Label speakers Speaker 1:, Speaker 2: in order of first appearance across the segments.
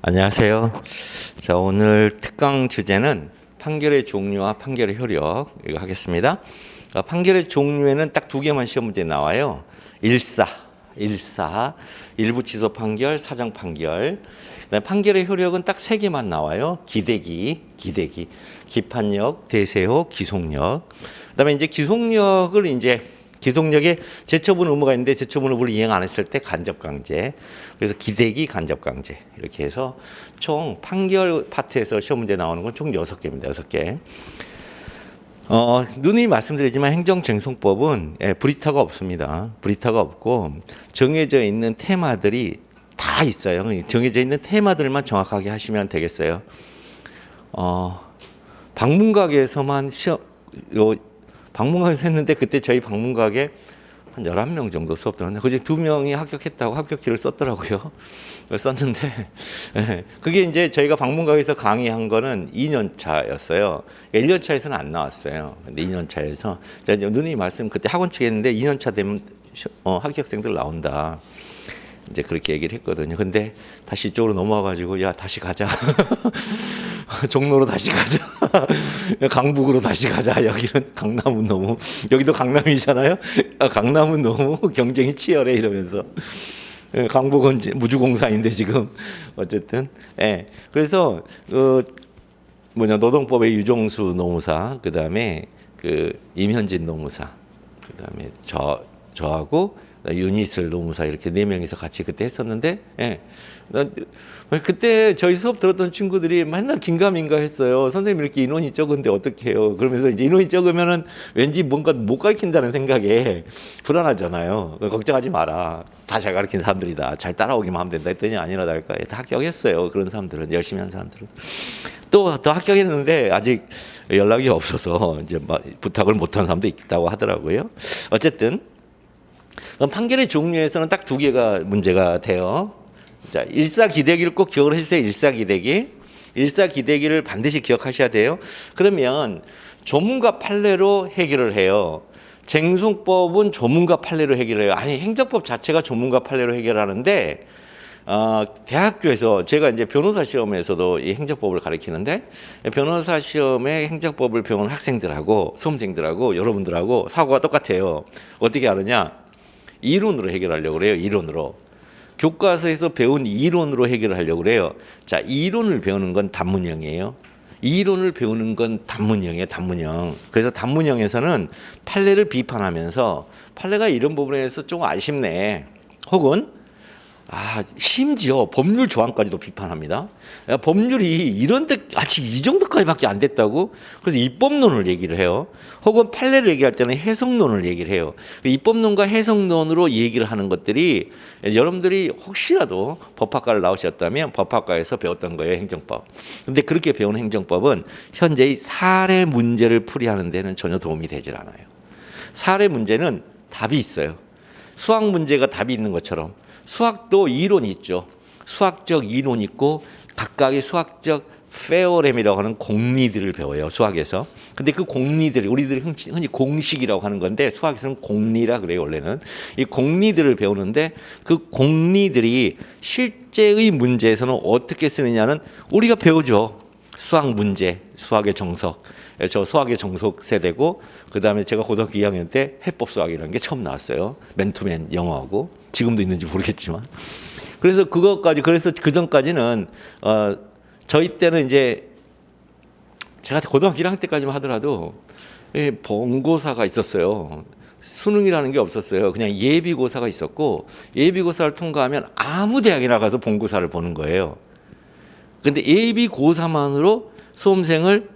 Speaker 1: 안녕하세요. 자, 오늘 특강 주제는 판결의 종류와 판결의 효력 이거 하겠습니다. 판결의 종류에는 딱 두 개만 시험 문제 나와요. 일사, 일부 취소 판결, 사정 판결. 그다음에 판결의 효력은 딱 세 개만 나와요. 기대기, 기판력, 대세호, 기속력. 그다음에 이제 기속력에 제처분 의무가 있는데 제처분 의무를 이행 안 했을 때 간접강제. 그래서 기대기, 간접강제 이렇게 해서 총 판결 파트에서 시험 문제 나오는 건 총 6개입니다. 6개. 누누이 말씀드리지만 행정쟁송법은 브리타가 없습니다. 브리타가 없고 정해져 있는 테마들이 다 있어요. 정해져 있는 테마들만 정확하게 하시면 되겠어요. 방문각에서만 방문각에서 했는데 그때 저희 방문각에 한 11명 정도 수업 들었는데 그중에 2명이 합격했다고 합격기를 썼더라고요. 썼는데 그게 이제 저희가 방문각에서 강의한 거는 2년 차였어요. 1년 차에서는 안 나왔어요. 근데 2년 차에서 제가 누누이 말씀 그때 학원 측에 했는데 2년 차 되면 합격생들 나온다. 이제 그렇게 얘기를 했거든요. 근데 다시 이쪽으로 넘어와가지고 야 다시 가자. 종로로 다시 가자. 강북으로 다시 가자. 여기는 강남은 너무 여기도 강남이잖아요. 강남은 너무 경쟁이 치열해 이러면서 강북은 무주공사인데 지금 어쨌든 그래서 노동법의 유종수 노무사 그다음에 임현진 노무사 그다음에 저하고 유니슬 노무사 이렇게 4명이서 같이 그때 했었는데 그때 저희 수업 들었던 친구들이 맨날 긴가민가 했어요. 선생님 이렇게 인원이 적은데 어떻게 해요? 그러면서 이제 인원이 적으면은 왠지 뭔가 못 가르친다는 생각에 불안하잖아요. 걱정하지 마라. 다 잘 가르치는 사람들이다. 잘 따라오기만 하면 된다 했더니 아니라 다를까 다 합격했어요. 그런 사람들은 열심히 한 사람들은 또 더 합격했는데 아직 연락이 없어서 이제 부탁을 못한 사람도 있다고 하더라고요. 어쨌든 그럼 판결의 종류에서는 딱 2개가 문제가 돼요. 자, 일사기대기를 꼭 기억을 해주세요. 일사기대기를 반드시 기억하셔야 돼요. 그러면 조문과 판례로 해결을 해요. 쟁송법은 조문과 판례로 해결을 해요. 아니 행정법 자체가 조문과 판례로 해결하는데 대학교에서 제가 이제 변호사 시험에서도 이 행정법을 가르치는데 변호사 시험에 행정법을 배우는 학생들하고 수험생들하고 여러분들하고 사고가 똑같아요. 어떻게 하느냐? 이론으로 해결하려고 그래요. 이론으로. 교과서에서 배운 이론으로 해결을 하려고 그래요. 자, 이론을 배우는 건 단문형이에요. 이론을 배우는 건 단문형이에요. 단문형. 그래서 단문형에서는 판례를 비판하면서 판례가 이런 부분에서 좀 아쉽네. 혹은 심지어 법률 조항까지도 비판합니다. 법률이 이런데 아직 이 정도까지밖에 안 됐다고? 그래서 입법론을 얘기를 해요. 혹은 판례를 얘기할 때는 해석론을 얘기를 해요. 입법론과 해석론으로 얘기를 하는 것들이 여러분들이 혹시라도 법학과를 나오셨다면 법학과에서 배웠던 거예요. 행정법. 근데 그렇게 배운 행정법은 현재의 사례 문제를 풀이하는 데는 전혀 도움이 되질 않아요. 사례 문제는 답이 있어요. 수학 문제가 답이 있는 것처럼 수학도 이론이 있죠. 수학적 이론이 있고 각각의 수학적 페어렘이라고 하는 공리들을 배워요. 수학에서. 근데 그 공리들이 우리들이 흔히 공식이라고 하는 건데 수학에서는 공리라 그래요. 원래는. 이 공리들을 배우는데 그 공리들이 실제의 문제에서는 어떻게 쓰느냐는 우리가 배우죠. 수학 문제, 수학의 정석. 저 수학의 정석 세대고 그다음에 제가 고등학교 2학년 때 해법 수학이라는 게 처음 나왔어요. 맨투맨 영어하고 지금도 있는지 모르겠지만 그래서 그 전까지는 저희 때는 이제 제가 고등학교 1학년 때까지만 하더라도 본고사가 있었어요. 수능이라는 게 없었어요. 그냥 예비고사가 있었고 예비고사를 통과하면 아무 대학에 가서 본고사를 보는 거예요. 근데 예비고사만으로 수험생을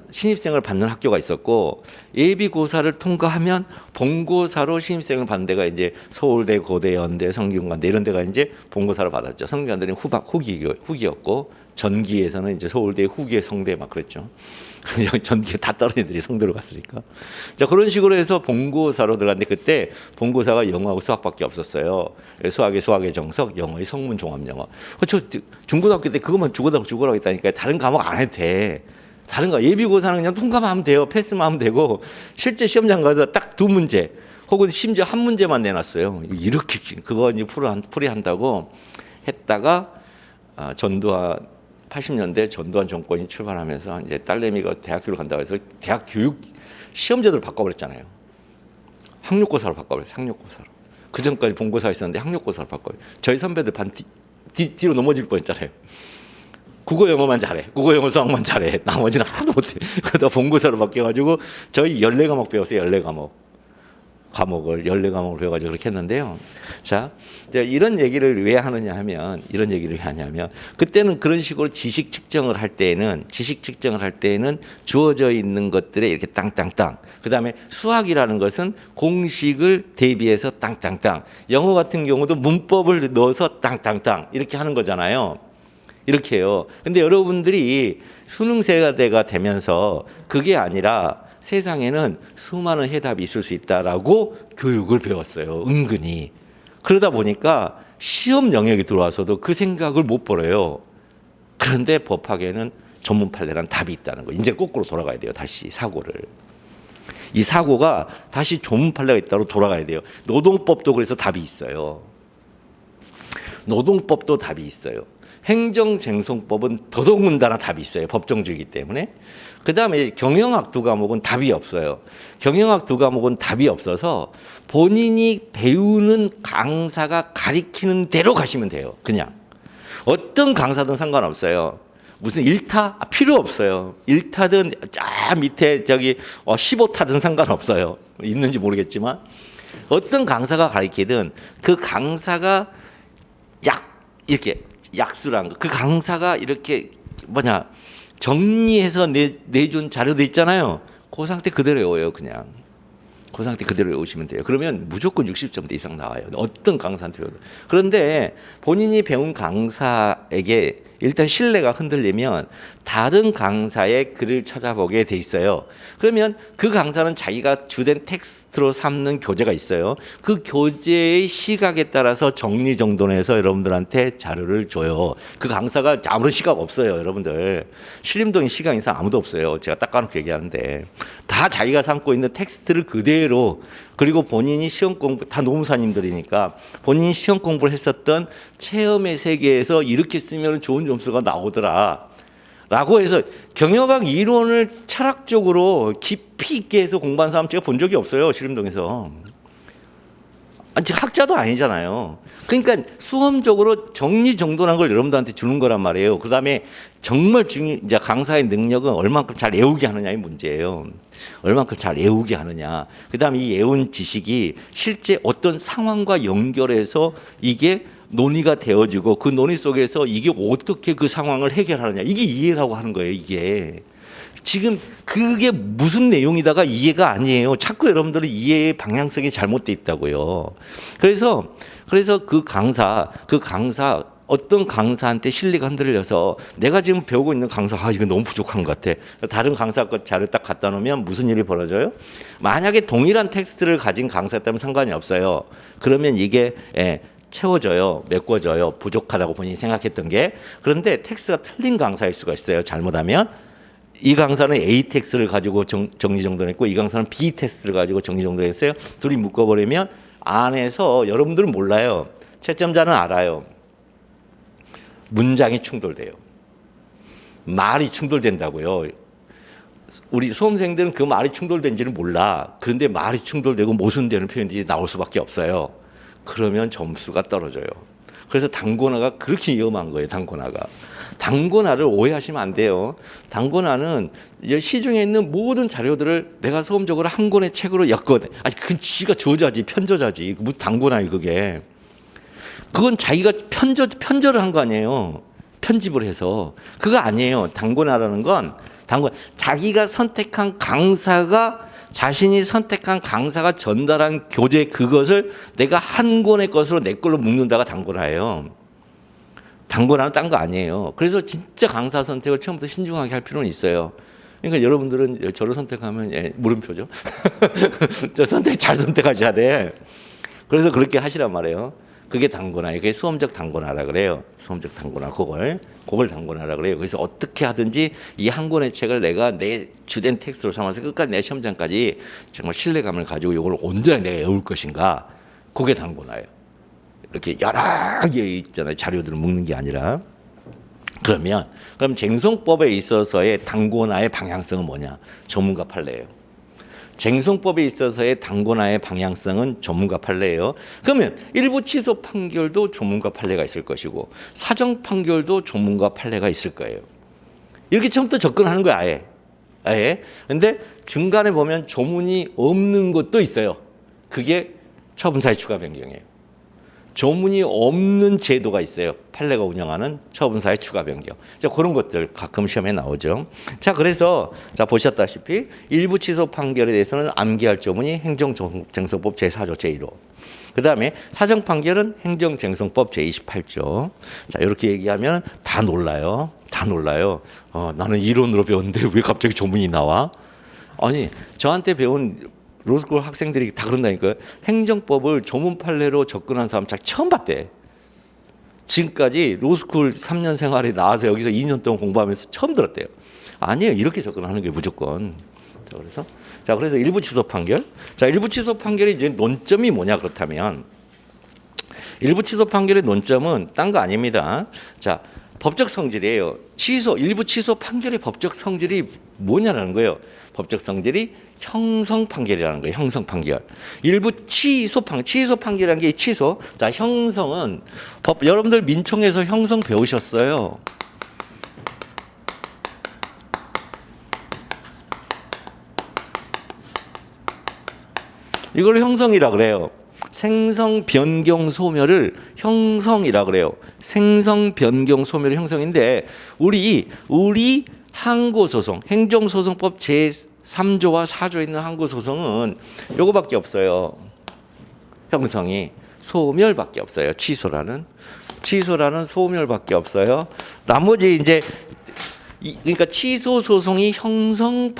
Speaker 1: 신입생을 받는 학교가 있었고 예비고사를 통과하면 본고사로 신입생을 받는 데가 이제 서울대, 고대, 연대, 성균관대 이런 데가 이제 본고사를 받았죠. 성균관대는 후기였고 전기에서는 이제 서울대, 후기의 성대 막 그랬죠. 전기에 다 다른 애들이 성대로 갔으니까. 자, 그런 식으로 해서 본고사로 들어갔는데 그때 본고사가 영어하고 수학밖에 없었어요. 수학의 정석, 영어의 성문 종합 영어. 저 중고등학교 때 그것만 죽어라고 했다니까요. 다른 과목 안 해도 돼. 다른 거 예비고사는 그냥 통과만 하면 돼요. 패스만 하면 되고 실제 시험장 가서 딱 2문제 혹은 심지어 한 문제만 내놨어요. 이렇게 그거 이제 풀이한다고 했다가 전두환 80년대 전두환 정권이 출발하면서 이제 딸내미가 대학교를 간다고 해서 대학 교육 시험제도를 바꿔버렸잖아요. 학력고사로 바꿔버렸어요. 학력고사로. 그 전까지 본고사 있었는데 학력고사로 바꿔요. 저희 선배들 반 뒤로 넘어질 뻔했잖아요. 국어 영어만 잘해. 국어 영어 수학만 잘해. 나머지는 하나도 못해. 그러다 본고사로 바뀌어가지고 저희 14과목 배웠어요. 14과목을 배워가지고 그렇게 했는데요. 자, 이제 이런 얘기를 왜 하느냐 하면 그때는 그런 식으로 지식 측정을 할 때에는 주어져 있는 것들에 이렇게 땅땅땅. 그다음에 수학이라는 것은 공식을 대비해서 땅땅땅. 영어 같은 경우도 문법을 넣어서 땅땅땅 이렇게 하는 거잖아요. 이렇게 해요. 근데 여러분들이 수능 세대가 되면서 그게 아니라 세상에는 수많은 해답이 있을 수 있다라고 교육을 배웠어요. 은근히. 그러다 보니까 시험 영역이 들어와서도 그 생각을 못 벌어요. 그런데 법학에는 전문 판례란 답이 있다는 거. 이제 거꾸로 돌아가야 돼요. 다시 사고를. 이 사고가 다시 전문 판례가 있다고 돌아가야 돼요. 노동법도 그래서 답이 있어요. 노동법도 답이 있어요. 행정쟁송법은 더더군다나 답이 있어요. 법정주의이기 때문에. 그다음에 경영학 두 과목은 답이 없어요. 경영학 두 과목은 답이 없어서 본인이 배우는 강사가 가리키는 대로 가시면 돼요. 그냥. 어떤 강사든 상관없어요. 무슨 1타? 필요 없어요. 1타든 저 밑에 저기 15타든 상관없어요. 있는지 모르겠지만 어떤 강사가 가리키든 그 강사가 이렇게 약수란 거. 그 강사가 이렇게 정리해서 내준 자료도 있잖아요. 그 상태 그대로 외워요, 그냥. 그 상태 그대로 외우시면 돼요. 그러면 무조건 60점대 이상 나와요. 어떤 강사한테 배워도. 그런데 본인이 배운 강사에게 일단 신뢰가 흔들리면 다른 강사의 글을 찾아보게 돼 있어요. 그러면 그 강사는 자기가 주된 텍스트로 삼는 교재가 있어요. 그 교재의 시각에 따라서 정리정돈해서 여러분들한테 자료를 줘요. 그 강사가 아무런 시각 없어요, 여러분들. 신림동에 시각 인사 아무도 없어요. 제가 딱 까놓고 얘기하는데 다 자기가 삼고 있는 텍스트를 그대로, 그리고 본인이 시험 공부, 다 노무사님들이니까 본인이 시험 공부를 했었던 체험의 세계에서 이렇게 쓰면 좋은 점수가 나오더라 라고 해서 경영학 이론을 철학적으로 깊이 있게 해서 공부한 사람 제가 본 적이 없어요. 신림동에서. 제가 학자도 아니잖아요. 그러니까 수험적으로 정리정돈한 걸 여러분들한테 주는 거란 말이에요. 그다음에 정말 이제 강사의 능력은 얼만큼 잘 외우게 하느냐의 문제예요. 얼만큼 잘 외우게 하느냐. 그다음에 이 외운 지식이 실제 어떤 상황과 연결해서 이게 논의가 되어지고 그 논의 속에서 이게 어떻게 그 상황을 해결하느냐. 이게 이해라고 하는 거예요. 이게. 지금 그게 무슨 내용이다가 이해가 아니에요. 자꾸 여러분들은 이해의 방향성이 잘못돼 있다고요. 그래서 그 강사 어떤 강사한테 신뢰가 흔들려서 내가 지금 배우고 있는 강사 이거 너무 부족한 것 같아. 다른 강사 것 자료 딱 갖다 놓으면 무슨 일이 벌어져요? 만약에 동일한 텍스트를 가진 강사였다면 상관이 없어요. 그러면 이게 채워져요. 메꿔져요. 부족하다고 본인이 생각했던 게. 그런데 텍스트가 틀린 강사일 수가 있어요. 잘못하면. 이 강사는 A 텍스트를 가지고 정리정돈했고 이 강사는 B 텍스트를 가지고 정리정돈했어요. 둘이 묶어버리면 안에서 여러분들은 몰라요. 채점자는 알아요. 문장이 충돌돼요. 말이 충돌된다고요. 우리 수험생들은 그 말이 충돌된지는 몰라. 그런데 말이 충돌되고 모순되는 표현들이 나올 수밖에 없어요. 그러면 점수가 떨어져요. 그래서 단권화가 그렇게 위험한 거예요. 단권화를 오해하시면 안 돼요. 단권화는 시중에 있는 모든 자료들을 내가 수험적으로 한 권의 책으로 엮거든. 그 지가 저자지, 편저자지. 무슨 단권화예요, 그게. 그건 자기가 편저를 한 거 아니에요. 편집을 해서. 그거 아니에요. 단권화라는 건 자기가 선택한 강사가 자신이 선택한 강사가 전달한 교재 그것을 내가 한 권의 것으로 내 걸로 묶는다가 단권화예요. 단권화는 딴 거 아니에요. 그래서 진짜 강사 선택을 처음부터 신중하게 할 필요는 있어요. 그러니까 여러분들은 저를 선택하면 물음표죠. 저 잘 선택하셔야 돼. 그래서 그렇게 하시란 말이에요. 그게 단권화예요. 그게 수험적 단권화라 그래요. 수험적 단권화 그걸 단권화라 그래요. 그래서 어떻게 하든지 이 한 권의 책을 내가 내 주된 텍스트로 삼아서 끝까지 내 시험장까지 정말 신뢰감을 가지고 이걸 온전히 내가 외울 것인가. 그게 단권화예요. 이렇게 여러 개 있잖아요. 자료들을 묶는 게 아니라. 그럼 쟁송법에 있어서의 당고나의 방향성은 뭐냐? 조문과 판례예요. 쟁송법에 있어서의 당고나의 방향성은 조문과 판례예요. 그러면 일부 취소 판결도 조문과 판례가 있을 것이고 사정 판결도 조문과 판례가 있을 거예요. 이렇게 처음부터 접근하는 거야, 아예. 아예. 근데 중간에 보면 조문이 없는 것도 있어요. 그게 처분사의 추가 변경이에요. 조문이 없는 제도가 있어요. 판례가 운영하는 처분사의 추가 변경. 자, 그런 것들 가끔 시험에 나오죠. 자, 그래서 자 보셨다시피 일부 취소 판결에 대해서는 암기할 조문이 행정쟁송법 제4조 제1호. 그다음에 사정 판결은 행정쟁송법 제28조. 자, 이렇게 얘기하면 다 놀라요. 다 놀라요. 나는 이론으로 배웠는데 왜 갑자기 조문이 나와? 아니, 저한테 배운 로스쿨 학생들이 다 그런다니까요. 행정법을 조문 판례로 접근한 사람 잘 처음 봤대. 지금까지 로스쿨 3년 생활에 나와서 여기서 2년 동안 공부하면서 처음 들었대요. 아니에요. 이렇게 접근하는 게 무조건. 그래서 일부 취소 판결. 자, 일부 취소 판결의 이제 논점이 뭐냐 그렇다면 일부 취소 판결의 논점은 딴 거 아닙니다. 자, 법적 성질이에요. 일부 취소 판결의 법적 성질이 뭐냐라는 거예요. 법적 성질이 형성 판결이라는 거예요. 형성 판결. 일부 취소 판결이라는 게 취소. 자, 형성은 여러분들 민총에서 형성 배우셨어요. 이걸 형성이라 그래요. 생성 변경 소멸을 형성이라 그래요. 생성 변경 소멸의 형성인데 우리 항고소송, 행정소송법 제3조와 4조에 있는 항고소송은 요거밖에 없어요. 형성이 소멸밖에 없어요. 취소라는 소멸밖에 없어요. 나머지 이제 그러니까 취소 소송이 형성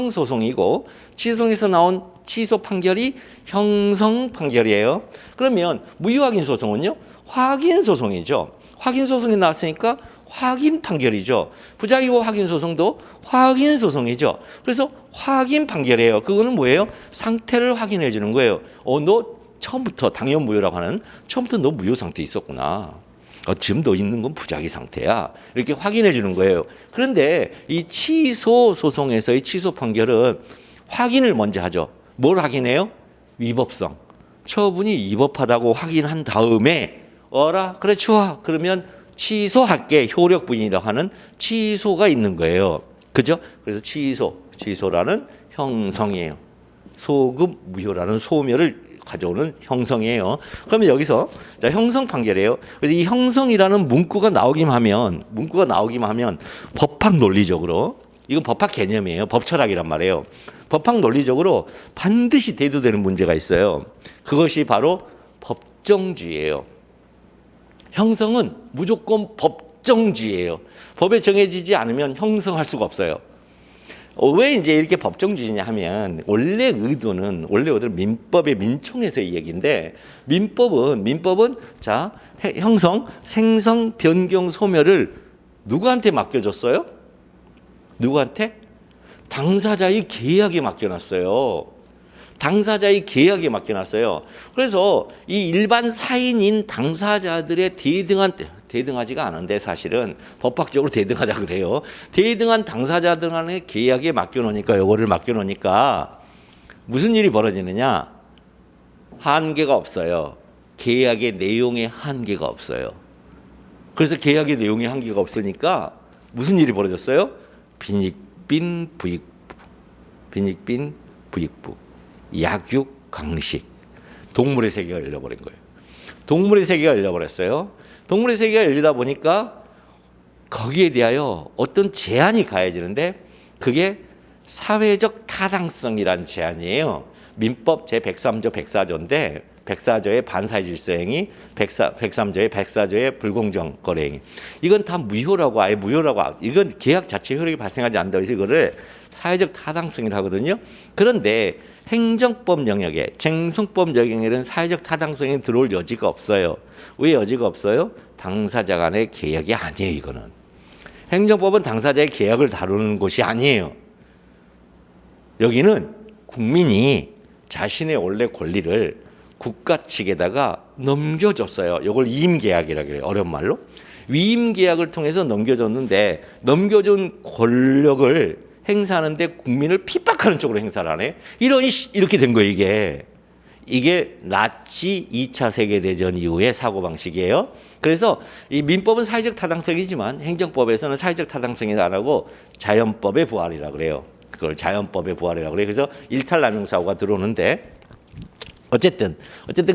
Speaker 1: 소송이고 취소에서 나온 취소 판결이 형성 판결이에요. 그러면 무효확인 소송은요? 확인 소송이죠. 확인 소송이 나왔으니까 확인 판결이죠. 부작위고 확인 소송도 확인 소송이죠. 그래서 확인 판결이에요. 그거는 뭐예요? 상태를 확인해 주는 거예요. 너 처음부터 당연 무효라고 하는 처음부터 너 무효 상태에 있었구나. 지금 너 있는 건 부작위 상태야. 이렇게 확인해 주는 거예요. 그런데 이 취소 소송에서의 취소 판결은 확인을 먼저 하죠. 뭘 확인해요? 위법성. 처분이 위법하다고 확인한 다음에 그래 좋아. 그러면 취소할게. 효력 부인이라고 하는 취소가 있는 거예요. 그죠? 그래서 취소라는 형성이에요. 소급 무효라는 소멸을 가져오는 형성이에요. 그러면 여기서 자, 형성 판결이에요. 그래서 이 형성이라는 문구가 나오기만 하면 법학 논리적으로 이건 법학 개념이에요. 법철학이란 말이에요. 법학 논리적으로 반드시 대두되는 문제가 있어요. 그것이 바로 법정주의예요. 형성은 무조건 법정주의예요. 법에 정해지지 않으면 형성할 수가 없어요. 왜 이제 이렇게 법정주의냐 하면 원래 의도는 민법의 민총에서의 얘기인데 민법은 자 형성, 생성, 변경, 소멸을 누구한테 맡겨줬어요? 누구한테? 당사자의 계약에 맡겨놨어요. 그래서 이 일반 사인인 당사자들의 대등하지가 않은데 사실은 법학적으로 대등하다 그래요. 대등한 당사자들간의 계약에 맡겨놓으니까 무슨 일이 벌어지느냐? 한계가 없어요. 계약의 내용에 한계가 없어요. 그래서 계약의 내용에 한계가 없으니까 무슨 일이 벌어졌어요? 빈익빈 부익부, 약육 강식, 동물의 세계가 열려버린 거예요. 동물의 세계가 열리다 보니까 거기에 대하여 어떤 제한이 가해지는데 그게 사회적 타당성이란 제한이에요. 민법 제103조 104조인데 104조의 반사회 질서 행위, 103조의 104조의 불공정 거래 행위. 이건 다 무효라고 이건 계약 자체 효력이 발생하지 않는다. 그래서 이거를 사회적 타당성이라고 하거든요. 그런데 행정법 영역에 쟁송법 영역에는 사회적 타당성이 들어올 여지가 없어요. 왜 여지가 없어요? 당사자 간의 계약이 아니에요. 이거는. 행정법은 당사자의 계약을 다루는 곳이 아니에요. 여기는 국민이 자신의 원래 권리를 국가 측에다가 넘겨줬어요. 이걸 이임계약이라고 해요. 어려운 말로. 위임 계약을 통해서 넘겨줬는데 넘겨준 권력을 행사하는데 국민을 핍박하는 쪽으로 행사를 하네. 이렇게 된 거예요, 이게. 이게 나치 2차 세계대전 이후의 사고방식이에요. 그래서 이 민법은 사회적 타당성이지만 행정법에서는 사회적 타당성이 안 하고 자연법의 부활이라고 그래요. 그걸 자연법의 부활이라고 그래요. 그래서 일탈남용 사고가 들어오는데 어쨌든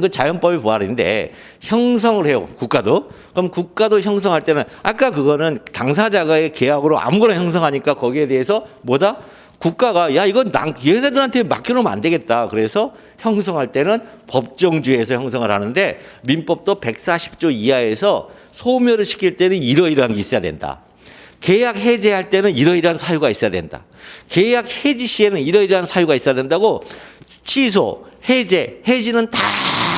Speaker 1: 그 자연법의 부활인데 형성을 해요. 국가도. 그럼 국가도 형성할 때는 아까 그거는 당사자가의 계약으로 아무거나 형성하니까 거기에 대해서 뭐다? 국가가 야 이건 얘네들한테 맡겨놓으면 안 되겠다. 그래서 형성할 때는 법정주의에서 형성을 하는데 민법도 140조 이하에서 소멸을 시킬 때는 이러이러한 게 있어야 된다. 계약 해제할 때는 이러이러한 사유가 있어야 된다. 계약 해지 시에는 이러이러한 사유가 있어야 된다고 취소, 해지는 다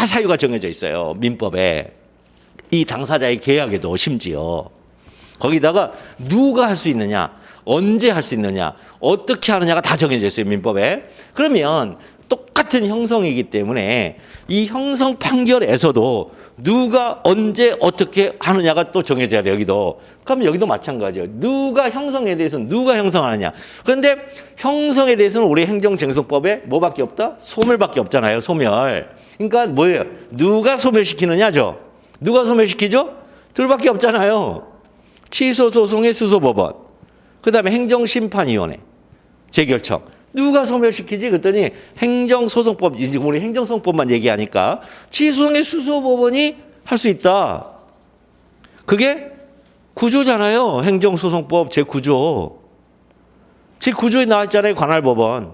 Speaker 1: 사유가 정해져 있어요. 민법에. 이 당사자의 계약에도 심지어. 거기다가 누가 할 수 있느냐, 언제 할 수 있느냐, 어떻게 하느냐가 다 정해져 있어요. 민법에. 그러면 똑같은 형성이기 때문에 이 형성 판결에서도 누가 언제 어떻게 하느냐가 또 정해져야 돼요. 여기도. 그럼 여기도 마찬가지예요. 누가 형성에 대해서는 누가 형성하느냐. 그런데 형성에 대해서는 우리 행정쟁송법에 뭐밖에 없다? 소멸밖에 없잖아요. 소멸. 그러니까 뭐예요? 누가 소멸시키느냐죠. 누가 소멸시키죠? 둘밖에 없잖아요. 취소소송의 수소법원. 그다음에 행정심판위원회. 재결청. 누가 소멸시키지? 그랬더니 행정소송법, 이제 우리 행정소송법만 얘기하니까 취소소송의 수소법원이 할 수 있다. 그게 구조잖아요. 행정소송법 제9조. 제9조에 나와 있잖아요. 관할법원.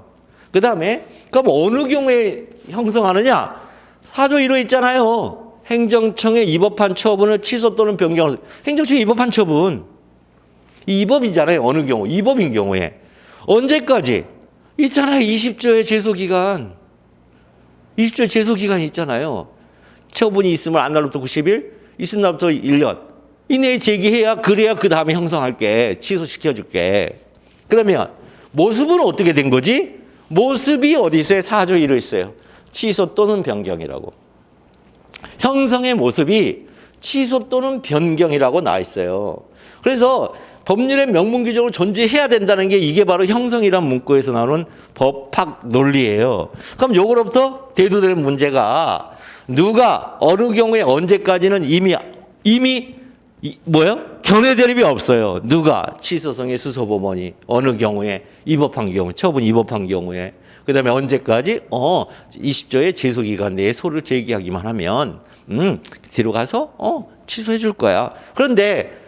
Speaker 1: 그다음에 그럼 어느 경우에 형성하느냐? 4조 1호 있잖아요. 행정청의 위법한 처분을 취소 또는 변경. 행정청의 위법한 처분. 이 위법이잖아요. 어느 경우? 위법인 경우에. 언제까지? 있잖아요. 20조의 제소기간. 20조의 제소기간이 있잖아요. 처분이 있으면 안 날로부터 90일, 있은 날부터 1년. 이내에 제기해야 그래야 그 다음에 형성할게. 취소시켜줄게. 그러면 모습은 어떻게 된 거지? 모습이 어디 있어요? 4조 1호 있어요. 취소 또는 변경이라고. 형성의 모습이 취소 또는 변경이라고 나와 있어요. 그래서 법률의 명문 규정으로 존재해야 된다는 게 이게 바로 형성이란 문구에서 나오는 법학 논리예요. 그럼 요거로부터 대두되는 문제가 누가 어느 경우에 언제까지는 이미 뭐요? 견해 대립이 없어요. 누가 취소성의 수소법원이 어느 경우에 위법한 경우, 처분 위법한 경우에 그다음에 언제까지 20조의 제소기간 내에 소를 제기하기만 하면 뒤로 가서 취소해 줄 거야. 그런데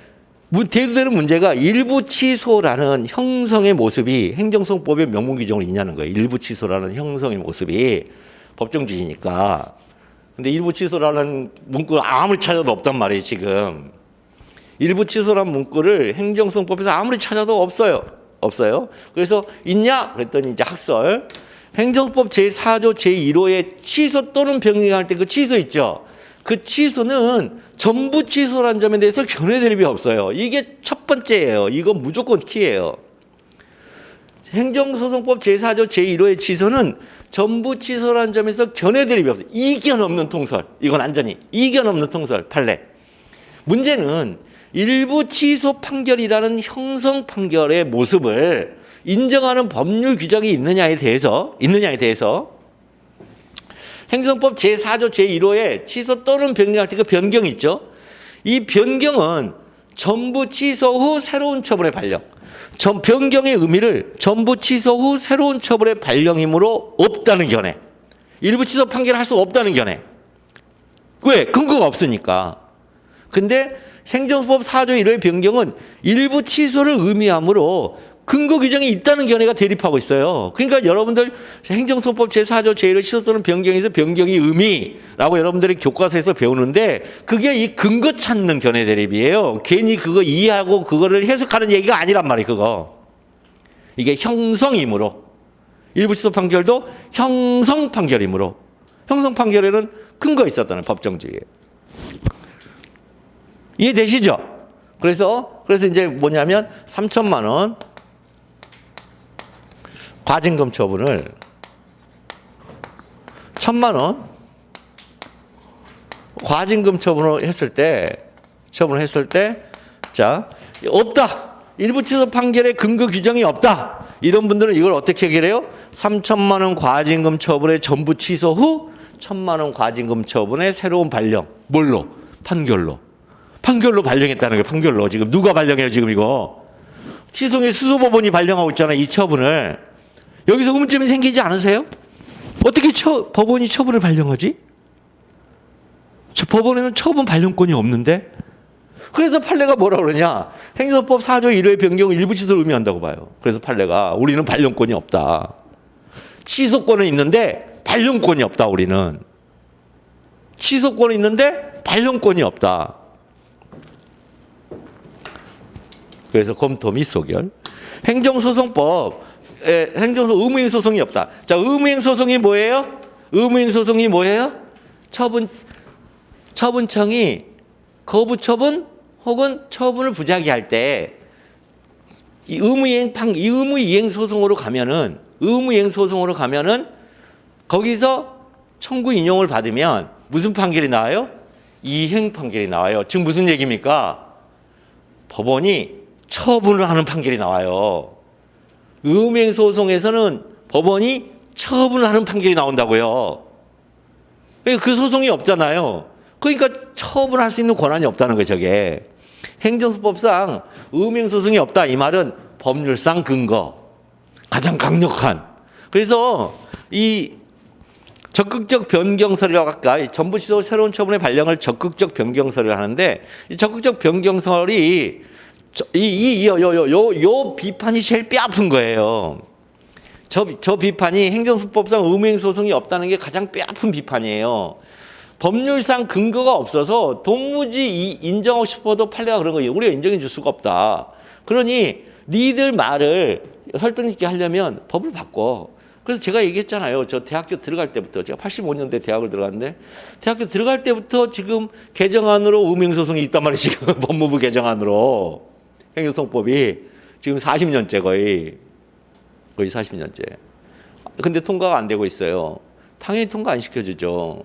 Speaker 1: 대두되는 문제가 일부 취소라는 형성의 모습이 행정소송법의 명문 규정으로 있냐는 거예요. 일부 취소라는 형성의 모습이 법정주의니까. 근데 일부 취소라는 문구가 아무리 찾아도 없단 말이에요, 지금. 일부 취소라는 문구를 행정소송법에서 아무리 찾아도 없어요. 없어요. 그래서 있냐? 그랬더니 이제 학설. 행정법 제4조 제1호에 취소 또는 변경할 때 그 취소 있죠. 그 취소는 전부 취소라는 점에 대해서 견해 대립이 없어요. 이게 첫 번째예요. 이건 무조건 키예요. 행정소송법 제4조 제1호의 취소는 전부 취소라는 점에서 견해 대립이 없어요. 이견 없는 통설. 이건 완전히 이견 없는 통설 판례. 문제는 일부 취소 판결이라는 형성 판결의 모습을 인정하는 법률 규정이 있느냐에 대해서 행정법 제4조 제1호에 취소 또는 변경할 때 그 변경이 있죠. 이 변경은 전부 취소 후 새로운 처분의 발령. 변경의 의미를 전부 취소 후 새로운 처분의 발령이므로 없다는 견해. 일부 취소 판결을 할 수 없다는 견해. 왜? 근거가 없으니까. 근데 행정법 4조 1호의 변경은 일부 취소를 의미하므로 근거 규정이 있다는 견해가 대립하고 있어요. 그러니까 여러분들 행정소송법 제4조 제1호 취소 또는 변경에서 변경의 의미라고 여러분들이 교과서에서 배우는데 그게 이 근거 찾는 견해 대립이에요. 괜히 그거 이해하고 그거를 해석하는 얘기가 아니란 말이에요. 그거. 이게 형성이므로. 일부 취소 판결도 형성 판결이므로. 형성 판결에는 근거가 있었다는 법정주의에. 이해되시죠? 그래서 이제 뭐냐면 3천만 원 과징금 처분을 1,000만 원 과징금 처분을 했을 때 처분을 했을 때, 자, 없다. 일부 취소 판결에 근거 규정이 없다. 이런 분들은 이걸 어떻게 해결해요? 3천만 원 과징금 처분의 전부 취소 후 1,000만 원 과징금 처분의 새로운 발령. 뭘로? 판결로. 판결로 발령했다는 거예요. 판결로. 지금 누가 발령해요, 지금 이거? 취소의 수소법원이 발령하고 있잖아요, 이 처분을. 여기서 의문점이 생기지 않으세요? 어떻게 법원이 처분을 발령하지? 법원에는 처분 발령권이 없는데? 그래서 판례가 뭐라 그러냐? 행정법 4조 1회 변경은 일부 취소를 의미한다고 봐요. 그래서 판례가 우리는 발령권이 없다. 취소권은 있는데 발령권이 없다, 우리는. 취소권은 있는데 발령권이 없다. 그래서 검토 및 소결. 행정소송법, 의무행소송이 없다. 자, 의무행소송이 뭐예요? 의무행소송이 뭐예요? 처분청이 거부처분 혹은 처분을 부작위할 때 이 의무이행 소송으로 가면은 거기서 청구 인용을 받으면 무슨 판결이 나와요? 이행 판결이 나와요. 지금 무슨 얘기입니까? 법원이 처분을 하는 판결이 나와요. 의무이행 소송에서는 법원이 처분을 하는 판결이 나온다고요. 그 소송이 없잖아요. 그러니까 처분할 수 있는 권한이 없다는 거예요, 저게. 행정소법상 의무행소송이 없다. 이 말은 법률상 근거. 가장 강력한. 그래서 이 적극적 변경설이라고 할까? 전부 취소 새로운 처분의 발령을 적극적 변경설을 하는데 이 적극적 변경설이 요 비판이 제일 뼈아픈 거예요. 저 비판이 행정소법상 의무행소송이 없다는 게 가장 뼈아픈 비판이에요. 법률상 근거가 없어서 도무지 인정하고 싶어도 판례가 그런 거예요. 우리가 인정해 줄 수가 없다. 그러니 니들 말을 설득 있게 하려면 법을 바꿔. 그래서 제가 얘기했잖아요. 저 대학교 들어갈 때부터, 제가 85년대 대학을 들어갔는데 대학교 들어갈 때부터 지금 개정안으로 의무행소송이 있단 말이에요. 지금 법무부 개정안으로. 행정소송법이 지금 40년째 거의 40년째. 근데 통과가 안 되고 있어요. 당연히 통과 안 시켜주죠.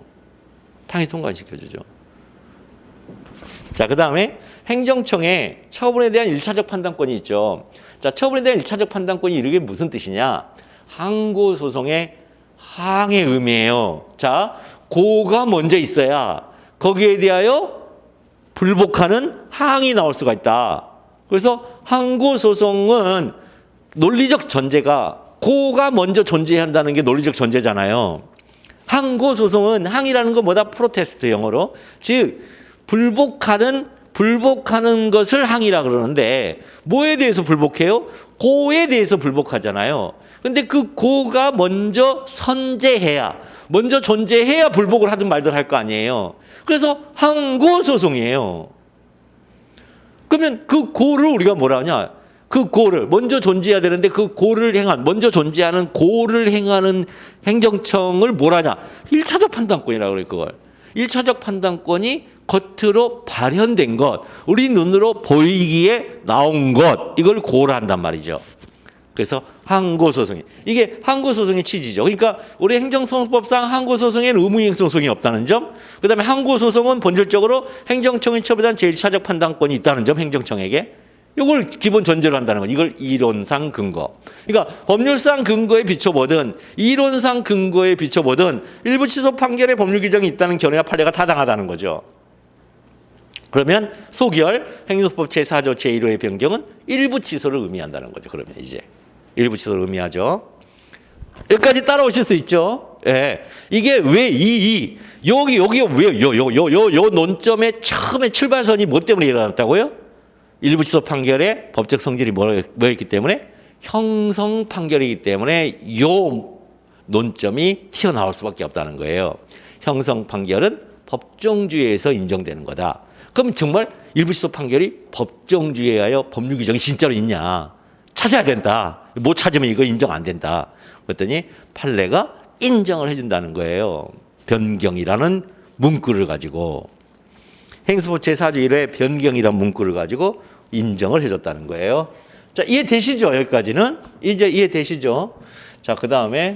Speaker 1: 자, 그 다음에 행정청에 처분에 대한 1차적 판단권이 있죠. 자, 처분에 대한 1차적 판단권이 이게 무슨 뜻이냐? 항고소송의 항의 의미예요. 자, 고가 먼저 있어야 거기에 대하여 불복하는 항이 나올 수가 있다. 그래서 항고소송은 논리적 전제가 고가 먼저 존재한다는 게 논리적 전제잖아요. 항고소송은 항이라는 건 뭐다? 프로테스트 영어로. 즉 불복하는 것을 항이라 그러는데 뭐에 대해서 불복해요? 고에 대해서 불복하잖아요. 근데 그 고가 먼저 먼저 존재해야 불복을 하든 말든 할 거 아니에요. 그래서 항고소송이에요. 그러면 그 고를 우리가 뭐라 하냐? 그 고를 먼저 존재해야 되는데 그 고를 먼저 존재하는 고를 행하는 행정청을 뭐라냐? 1차적 판단권이라고 그래요, 그걸. 1차적 판단권이 겉으로 발현된 것, 우리 눈으로 보이기에 나온 것, 이걸 고를 한단 말이죠. 그래서 항고소송이. 이게 항고소송의 취지죠. 그러니까 우리 행정소송법상 항고소송에는 의무이행소송이 없다는 점, 그 다음에 항고소송은 본질적으로 행정청이 처분한 제1차적 판단권이 있다는 점, 행정청에게. 이걸 기본 전제로 한다는 거. 이걸 이론상 근거. 그러니까 법률상 근거에 비춰보든 이론상 근거에 비춰보든 일부 취소 판결에 법률 규정이 있다는 견해와 판례가 타당하다는 거죠. 그러면 소결 행정소법 제4조 제1호의 변경은 일부 취소를 의미한다는 거죠. 그러면 이제 일부 취소를 의미하죠. 여기까지 따라오실 수 있죠. 예. 이게 왜 여기 왜 요 논점의 처음에 출발선이 뭐 때문에 일어났다고요? 일부 취소 판결의 법적 성질이 뭐였기 때문에? 형성 판결이기 때문에 요 논점이 튀어나올 수밖에 없다는 거예요. 형성 판결은 법정주의에서 인정되는 거다. 그럼 정말 일부 취소 판결이 법정주의에 의하여 법률 규정이 진짜로 있냐? 찾아야 된다. 못 찾으면 이거 인정 안 된다. 그랬더니 판례가 인정을 해준다는 거예요. 변경이라는 문구를 가지고. 행정소법 제4조 1회 변경이라는 문구를 가지고 인정을 해줬다는 거예요. 자, 이해되시죠? 여기까지는. 이제 이해되시죠? 자, 그 다음에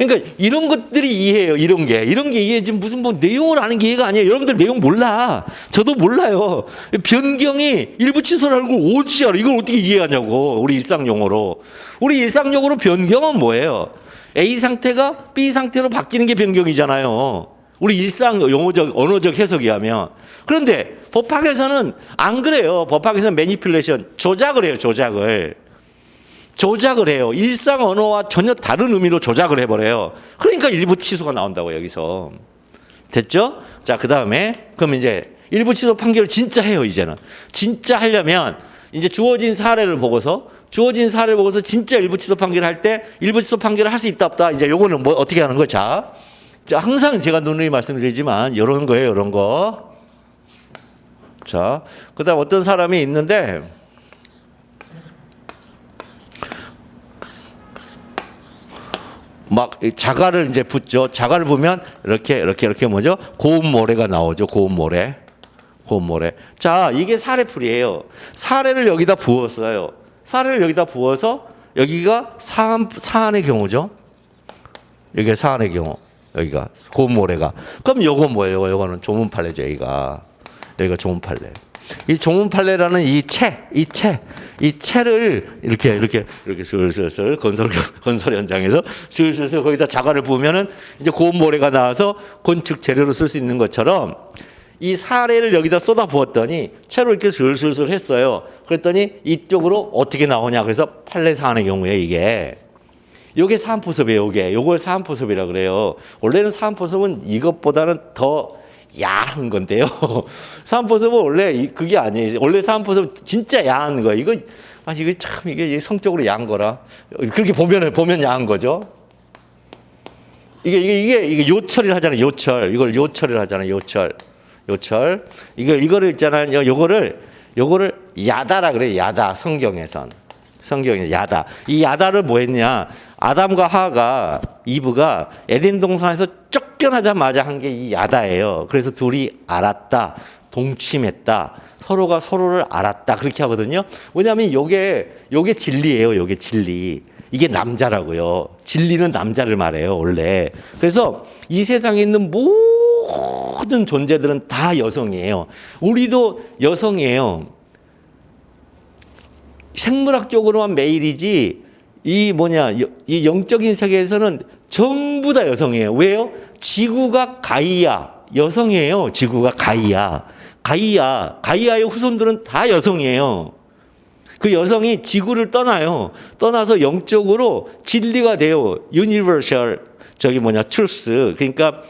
Speaker 1: 그러니까 이런 것들이 이해해요. 이런 게 이해 지금 무슨 뭐 내용을 아는 게 이해가 아니에요. 여러분들 내용 몰라. 저도 몰라요. 변경이 일부 취소라는 걸 어찌 알아? 이걸 어떻게 이해하냐고. 우리 일상 용어로. 우리 일상 용어로 변경은 뭐예요? A 상태가 B 상태로 바뀌는 게 변경이잖아요. 우리 일상 용어적 언어적 해석이 하면. 그런데 법학에서는 안 그래요. 법학에서는 매니플레이션 조작을 해요. 조작을 해요. 일상 언어와 전혀 다른 의미로 조작을 해버려요. 그러니까 일부 취소가 나온다고 여기서. 됐죠? 자, 그 다음에 그럼 이제 일부 취소 판결을 진짜 해요. 이제는. 진짜 하려면 이제 주어진 사례를 보고서 진짜 일부 취소 판결을 할 때 일부 취소 판결을 할 수 있다 없다. 이제 요거는 뭐 어떻게 하는 거야? 자, 항상 제가 누누이 말씀드리지만 이런 거예요. 이런 거. 자, 그 다음 어떤 사람이 있는데 막 자갈을 이제 붓죠. 자갈을 보면 이렇게 뭐죠? 고운 모래가 나오죠. 고운 모래. 자, 이게 사례풀이에요. 사례를 여기다 부었어요. 사례를 여기다 부어서 여기가 사안의 경우죠. 여기가 사안의 경우. 여기가 고운 모래가. 그럼 요거 뭐예요? 요거는 조문 판례죠. 여기가 조문 판례. 이 조문 판례라는 이 채를 이렇게 슬슬 건설 현장에서 슬슬 거기다 자갈을 부으면은 이제 고운 모래가 나와서 건축 재료로 쓸 수 있는 것처럼 이 사례를 여기다 쏟아 부었더니 채로 이렇게 슬슬 했어요. 그랬더니 이쪽으로 어떻게 나오냐? 그래서 판례 사안의 경우에 요게 사안포섭이에요. 요걸 사안포섭이라 그래요. 원래는 사안포섭은 이것보다는 더 야한 건데요. 사안포섭은 원래 그게 아니에요. 원래 사안포섭은 진짜 야한 거예요. 이거 참 이게 성적으로 야한 거라. 그렇게 보면 야한 거죠. 이게 요철이라 하잖아요. 이걸 요철이라 하잖아요. 요철. 이거를 있잖아요. 요거를 야다라 그래요. 야다. 성경에서 야다. 이 야다를 뭐 했냐? 아담과 하와가 이브가 에덴 동산에서 쫓겨나자마자 한 게 이 야다예요. 그래서 둘이 알았다, 동침했다, 서로가 서로를 알았다 그렇게 하거든요. 뭐냐면 요게 진리예요. 요게 진리. 이게 남자라고요. 진리는 남자를 말해요. 원래. 그래서 이 세상에 있는 모든 존재들은 다 여성이에요. 우리도 여성이에요. 생물학적으로만 메일이지 이 영적인 세계에서는 전부 다 여성이에요. 왜요? 지구가 가이아 여성이에요. 지구가 가이아의 후손들은 다 여성이에요. 그 여성이 지구를 떠나서 영적으로 진리가 돼요. 유니버셜 truth. 그러니까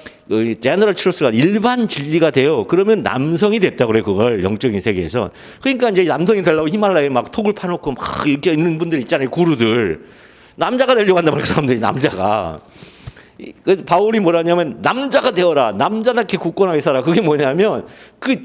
Speaker 1: 제너럴 트루스가 일반 진리가 돼요. 그러면 남성이 됐다 그래 그걸 영적인 세계에서. 그러니까 이제 남성이 되려고 히말라야에 막 톡을 파놓고 막 이렇게 있는 분들 있잖아요. 구루들. 남자가 되려고 한단 말이에요. 그 사람들이 남자가. 그래서 바울이 뭐라냐면 남자가 되어라. 남자답게 굳건하게 살아. 그게 뭐냐면 그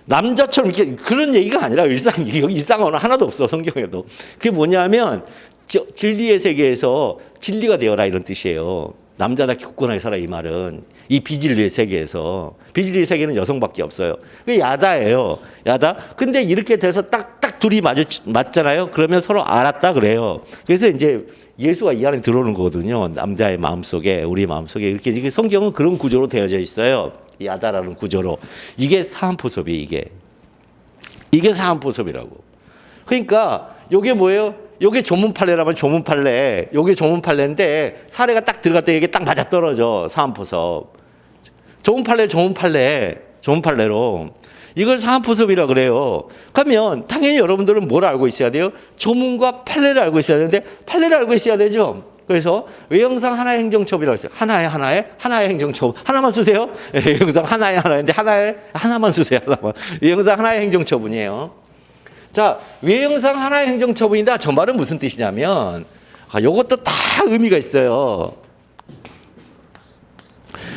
Speaker 1: 남자처럼 이렇게 그런 얘기가 아니라 일상 언어 하나도 없어 성경에도. 그게 뭐냐면 진리의 세계에서 진리가 되어라 이런 뜻이에요. 남자답게 굳건하게 살아 이 말은 이 비진리의 세계에서 비진리의 세계는 여성밖에 없어요. 그게 야다예요. 야다. 근데 이렇게 돼서 딱 둘이 맞잖아요. 그러면 서로 알았다 그래요. 그래서 이제 예수가 이 안에 들어오는 거거든요. 남자의 마음속에 우리 마음속에 이렇게 성경은 그런 구조로 되어져 있어요. 야다라는 구조로. 이게 사안포섭이 이게 사안포섭이라고. 그러니까 요게 뭐예요? 요게 조문판례라면 조문판례. 요게 조문판례인데 사례가 딱 들어갔더니 이게 딱 맞아떨어져. 사안포섭. 조문판례로. 이걸 사안포섭이라 그래요. 그러면 당연히 여러분들은 뭘 알고 있어야 돼요? 조문과 판례를 알고 있어야 되는데 판례를 알고 있어야 되죠. 그래서 외형상 하나의 행정처분이라고 했어요. 하나의 행정처분. 하나만 쓰세요. 외형상 하나인데 하나만 쓰세요. 외형상 하나의 행정처분이에요. 자, 외형상 하나의 행정처분이다. 저 말은 무슨 뜻이냐면 이것도 다 의미가 있어요.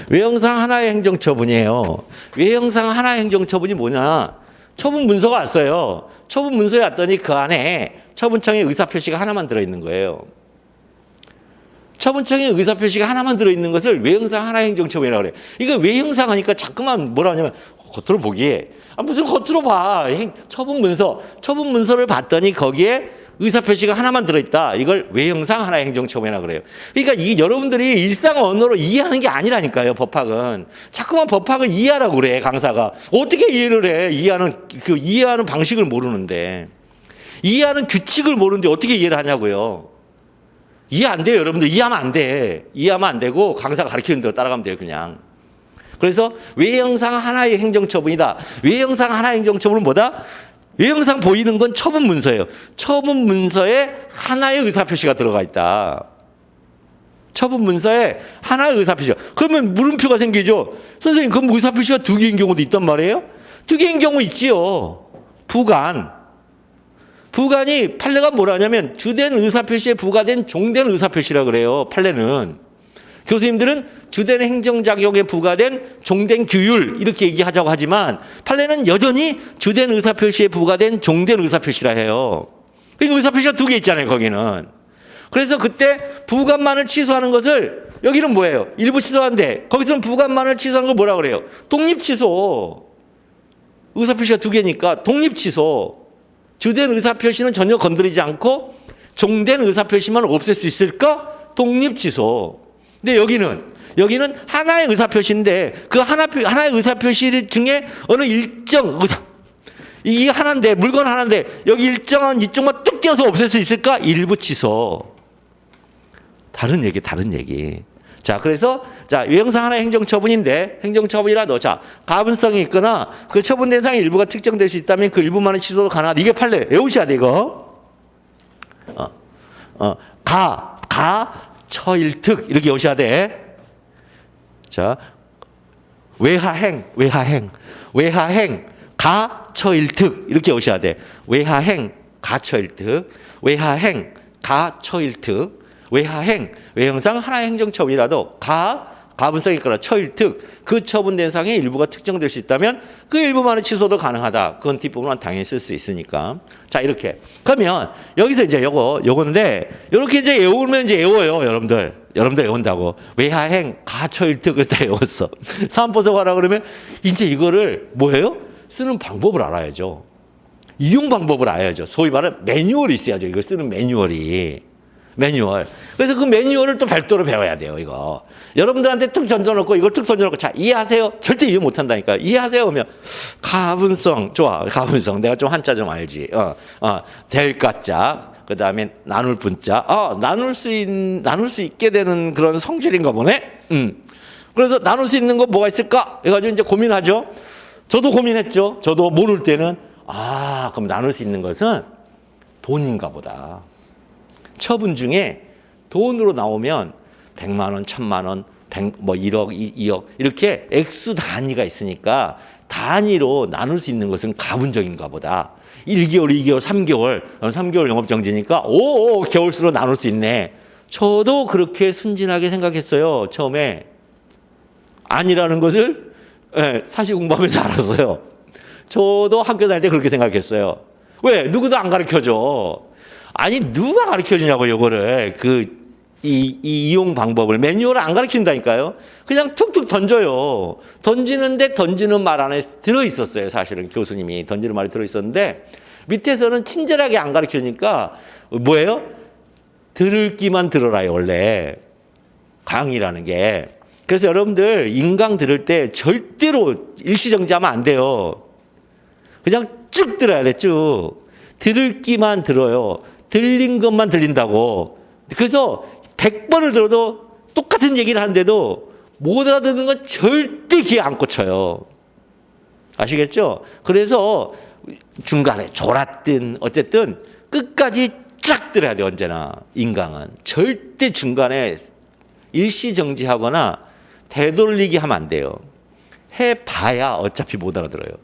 Speaker 1: 외형상 하나의 행정처분이에요. 외형상 하나의 행정처분이 뭐냐? 처분 문서가 왔어요. 처분 문서에 왔더니 그 안에 처분청의 의사표시가 하나만 들어있는 거예요. 처분청의 의사표시가 하나만 들어있는 것을 외형상 하나의 행정처분이라고 그래요. 이거 외형상 하니까 자꾸만 뭐라 하냐면 겉으로 보기에 무슨 겉으로 봐. 처분 문서를 봤더니 거기에 의사표시가 하나만 들어있다. 이걸 외형상 하나의 행정처분이라 그래요. 그러니까 이 여러분들이 일상 언어로 이해하는 게 아니라니까요. 법학은 자꾸만 법학을 이해하라고 그래 강사가. 어떻게 이해를 해? 이해하는 방식을 모르는데, 이해하는 규칙을 모르는데 어떻게 이해를 하냐고요. 이해 안 돼요, 여러분들. 이해하면 안 돼. 이해하면 안 되고 강사가 가르치는 대로 따라가면 돼요, 그냥. 그래서 외형상 하나의 행정처분이다. 외형상 하나의 행정처분은 뭐다? 외형상 보이는 건 처분 문서예요. 처분 문서에 하나의 의사표시가 들어가 있다. 처분 문서에 하나의 의사표시가. 그러면 물음표가 생기죠. 선생님, 그럼 의사표시가 두 개인 경우도 있단 말이에요? 두 개인 경우 있지요. 부관이 판례가 뭐라 하냐면 주된 의사표시에 부과된 종된 의사표시라 그래요. 판례는. 교수님들은 주된 행정작용에 부과된 종된 규율 이렇게 얘기하자고 하지만 판례는 여전히 주된 의사표시에 부과된 종된 의사표시라 해요. 그러니까 의사표시가 두 개 있잖아요, 거기는. 그래서 그때 부관만을 취소하는 것을, 여기는 뭐예요? 일부 취소하는데 거기서는 부관만을 취소하는 걸 뭐라 그래요? 독립취소. 의사표시가 두 개니까 독립취소. 주된 의사표시는 전혀 건드리지 않고 종된 의사표시만 없앨 수 있을까? 독립취소. 근데 여기는 하나의 의사표시인데 그 하나의 의사표시 중에 어느 일정 이게 하나인데, 물건 하나인데 여기 일정한 이쪽만 뚝 떼어서 없앨 수 있을까? 일부 취소. 다른 얘기. 자, 그래서 외형상 하나의 행정처분인데, 행정처분이라도 가분성이 있거나 그 처분 대상의 일부가 특정될 수 있다면 그 일부만의 취소도 가능하다. 이게 판례. 외우셔야 돼 이거. 처일특 이렇게 오셔야 돼. 자, 외하행, 가처일특 이렇게 오셔야 돼. 외하행, 가처일특, 외하행, 가처일특, 외형상 하나의 행정처분이라도 가분성이 있거나 처일특, 그 처분 대상의 일부가 특정될 수 있다면 그 일부만의 취소도 가능하다. 그건 뒷부분은 당연히 쓸 수 있으니까. 자, 이렇게. 그러면 여기서 이제 요건데, 이렇게 이제 외우면 이제 외워요, 여러분들 외운다고. 외하행, 가처일특을 다 외웠어. 사안보석하라 그러면 이제 이거를 뭐예요? 쓰는 방법을 알아야죠. 이용 방법을 알아야죠. 소위 말하는 매뉴얼이 있어야죠. 이걸 쓰는 매뉴얼. 그래서 그 매뉴얼을 또 별도로 배워야 돼요, 이거. 여러분들한테 툭 던져놓고, 이걸 툭 던져놓고, 자, 이해하세요? 절대 이해 못 한다니까. 이해하세요? 그러면, 가분성, 좋아, 가분성. 내가 좀 한자 좀 알지. 될 가자. 그 다음에 나눌 분자. 나눌 수 있게 되는 그런 성질인가 보네? 그래서 나눌 수 있는 거 뭐가 있을까? 해가지고 이제 고민하죠. 저도 고민했죠. 저도 모를 때는, 그럼 나눌 수 있는 것은 돈인가 보다. 처분 중에 돈으로 나오면 100만 원, 1000만 원, 1억, 2억 이렇게 액수 단위가 있으니까 단위로 나눌 수 있는 것은 가분적인가 보다. 1개월, 2개월, 3개월, 3개월 영업정지니까 5개월수로 나눌 수 있네. 저도 그렇게 순진하게 생각했어요. 처음에. 아니라는 것을 사실 공부하면서 알았어요. 저도 학교 다닐 때 그렇게 생각했어요. 왜? 누구도 안 가르쳐줘. 아니, 누가 가르쳐주냐고, 요거를. 이 이용 방법을. 매뉴얼을 안 가르친다니까요. 그냥 툭툭 던져요. 던지는데 던지는 말 안에 들어있었어요. 사실은 교수님이 던지는 말이 들어있었는데 밑에서는 친절하게 안 가르쳐주니까 뭐예요? 들을기만 들어라요, 원래. 강의라는 게. 그래서 여러분들 인강 들을 때 절대로 일시정지하면 안 돼요. 그냥 쭉 들어야 돼, 쭉. 들을기만 들어요. 들린 것만 들린다고. 그래서 100번을 들어도 똑같은 얘기를 하는데도 못 알아듣는 건 절대 귀에 안 꽂혀요. 아시겠죠? 그래서 중간에 졸았든 어쨌든 끝까지 쫙 들어야 돼, 언제나. 인강은. 절대 중간에 일시정지하거나 되돌리기 하면 안 돼요. 해봐야 어차피 못 알아들어요.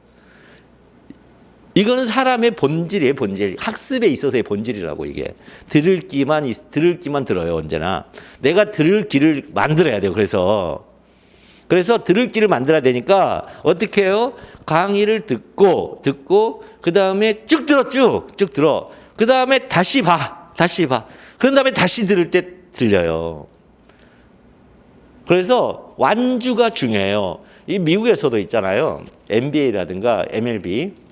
Speaker 1: 이거는 사람의 본질이에요, 본질. 학습에 있어서의 본질이라고, 이게. 들을 기만 들어요, 언제나. 내가 들을 귀를 만들어야 돼요, 그래서 들을 귀를 만들어야 되니까 어떻게 해요? 강의를 듣고, 그 다음에 쭉 들어. 그 다음에 다시 봐. 그런 다음에 다시 들을 때 들려요. 그래서 완주가 중요해요. 이 미국에서도 있잖아요. MBA라든가 MLB.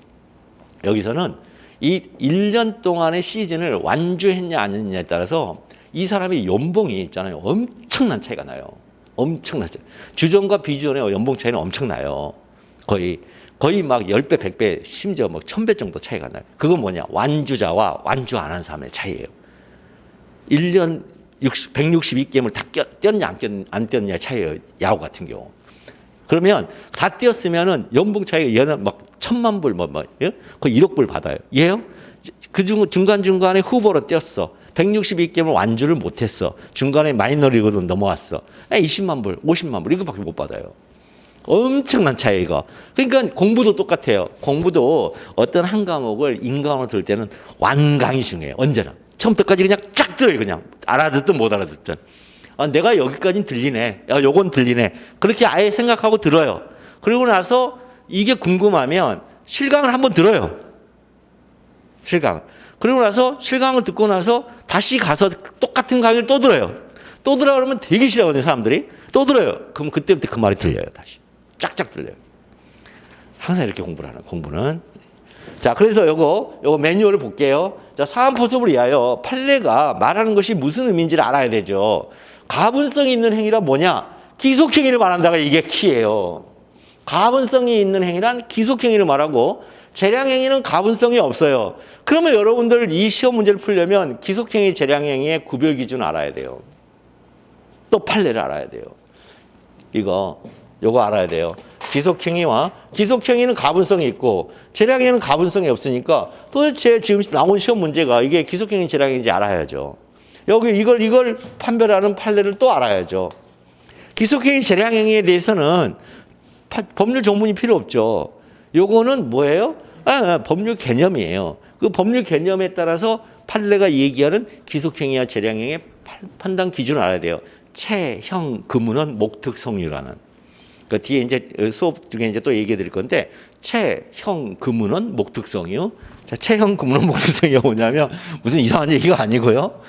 Speaker 1: 여기서는 이 1년 동안의 시즌을 완주했냐 안 했냐에 따라서 이 사람의 연봉이 있잖아요. 엄청난 차이가 나요. 엄청나죠. 주전과 비주전의 연봉 차이는 엄청나요. 거의 막 10배, 100배, 심지어 막 1000배 정도 차이가 나요. 그건 뭐냐? 완주자와 완주 안 한 사람의 차이예요. 1년 162게임을 다 뛰었냐 안 뛰었냐 차이예요. 야구 같은 경우. 그러면 다 뛰었으면은 연봉 차이가 얘는 막 1000만 불 예? 거의 1억 불 받아요. 얘요? 그 중간중간에 후보로 뛰었어. 162게임을 완주를 못했어. 중간에 마이너리그도 넘어왔어. 20만 불, 50만 불 이거밖에 못 받아요. 엄청난 차이가. 그러니까 공부도 똑같아요. 공부도 어떤 한 과목을 인강으로 들 때는 완강이 중요해요. 언제나. 처음부터까지 그냥 쫙 들어요. 그냥 알아듣든 못 알아듣든. 아, 내가 여기까지는 들리네. 야, 요건 들리네. 그렇게 아예 생각하고 들어요. 그리고 나서 이게 궁금하면 실강을 한번 들어요. 실강. 그리고 나서 실강을 듣고 나서 다시 가서 똑같은 강의를 또 들어요. 또 들으라 그러면 되게 싫어하거든요, 사람들이. 또 들어요. 그럼 그때부터 그 말이 들려요, 다시. 쫙쫙 들려요. 항상 이렇게 공부를 하는, 공부는. 자, 그래서 요거 매뉴얼을 볼게요. 자, 사안포섭을 위하여 판례가 말하는 것이 무슨 의미인지를 알아야 되죠. 가분성이 있는 행위란 뭐냐? 기속행위를 말한다가 이게 키예요. 가분성이 있는 행위란 기속행위를 말하고 재량행위는 가분성이 없어요. 그러면 여러분들 이 시험 문제를 풀려면 기속행위, 재량행위의 구별 기준을 알아야 돼요. 또 판례를 알아야 돼요. 요거 알아야 돼요. 기속행위는 가분성이 있고 재량행위는 가분성이 없으니까 도대체 지금 나온 시험 문제가 이게 기속행위, 재량행위인지 알아야죠. 여기 이걸 판별하는 판례를 또 알아야죠. 기속행위, 재량행위에 대해서는 법률 전문이 필요 없죠. 요거는 뭐예요? 법률 개념이에요. 그 법률 개념에 따라서 판례가 얘기하는 기속행위와 재량행위의 판단 기준을 알아야 돼요. 체, 형, 금은원, 목특, 성유라는. 그 뒤에 이제 수업 중에 이제 또 얘기해 드릴 건데, 체, 형, 금은원, 목특, 성유. 자, 체, 형, 금은원, 목특, 성유가 뭐냐면 무슨 이상한 얘기가 아니고요.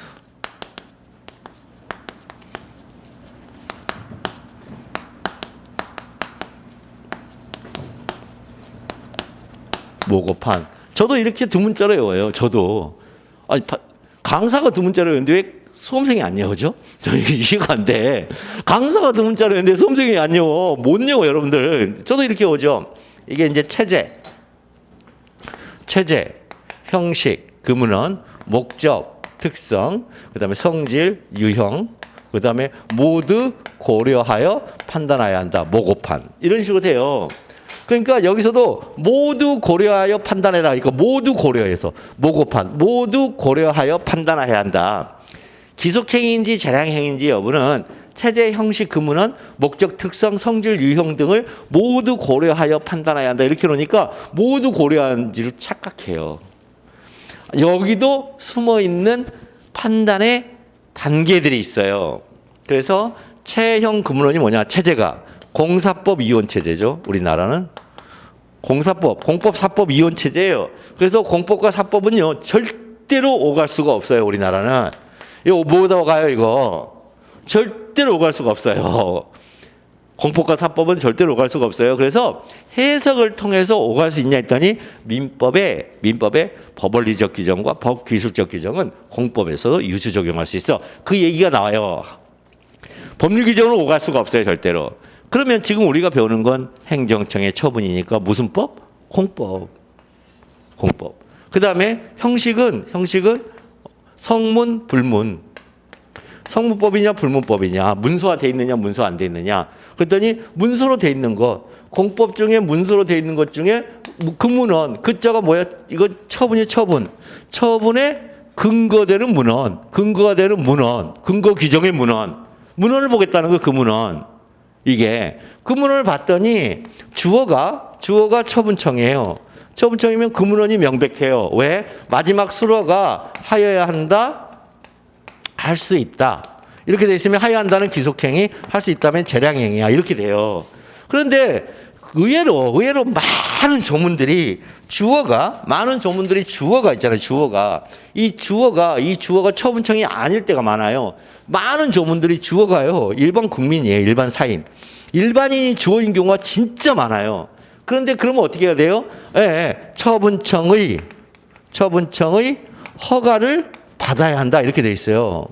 Speaker 1: 모고판. 저도 이렇게 두 문자로 외워요. 저도. 아니, 강사가 두 문자로 외우는데 왜 수험생이 안 외우죠? 저 이해가 안 돼. 강사가 두 문자로 외우는데 수험생이 안 외워. 못 외워, 여러분들. 저도 이렇게 외우죠. 이게 이제 체제, 형식, 금은원, 목적, 특성, 그 다음에 성질, 유형, 그 다음에 모두 고려하여 판단해야 한다. 모고판. 이런 식으로 돼요. 그러니까 여기서도 모두 고려하여 판단해라. 이거 모두 고려해서 모고판 모두 고려하여 판단해야 한다. 기속행위인지 재량행위인지 여부는 체제, 형식, 금은원, 목적, 특성, 성질, 유형 등을 모두 고려하여 판단해야 한다. 이렇게 놓으니까 모두 고려하는지를 착각해요. 여기도 숨어있는 판단의 단계들이 있어요. 그래서 체형 금은원이 뭐냐? 체제가 공사법 이혼 체제죠. 우리나라는 공사법, 공법, 사법 이혼 체제예요. 그래서 공법과 사법은요 절대로 오갈 수가 없어요. 우리나라는 이거 못 오가요. 이거 절대로 오갈 수가 없어요. 공법과 사법은 절대로 오갈 수가 없어요. 그래서 해석을 통해서 오갈 수 있냐 했더니 민법의 법원리적 규정과 법기술적 규정은 공법에서도 유주 적용할 수 있어. 그 얘기가 나와요. 법률 규정으로 오갈 수가 없어요. 절대로. 그러면 지금 우리가 배우는 건 행정청의 처분이니까 무슨 법? 공법. 그 다음에 형식은 성문, 불문. 성문법이냐 불문법이냐, 문서화 돼 있느냐 문서 안 돼 있느냐. 그랬더니 문서로 돼 있는 것, 공법 중에 문서로 돼 있는 것 중에 금문원, 그자가 뭐야? 이거 처분이 처분. 처분에 근거되는 문원, 근거가 되는 문원, 근거 규정의 문원. 문원을 보겠다는 거, 그 문원. 이게 그 문헌을 봤더니 주어가 처분청이에요. 처분청이면 그 문헌이 명백해요. 왜? 마지막 수로가 하여야 한다, 할 수 있다. 이렇게 돼 있으면 하여야 한다는 기속행위, 할 수 있다면 재량행위야. 이렇게 돼요. 그런데 의외로 많은 조문들이 많은 조문들이 주어가 있잖아요. 이 주어가 처분청이 아닐 때가 많아요. 많은 조문들이 주어가요. 일반 국민이에요. 일반 사인. 일반인이 주어인 경우가 진짜 많아요. 그런데 그러면 어떻게 해야 돼요? 처분청의 처분청의 허가를 받아야 한다 이렇게 돼 있어요.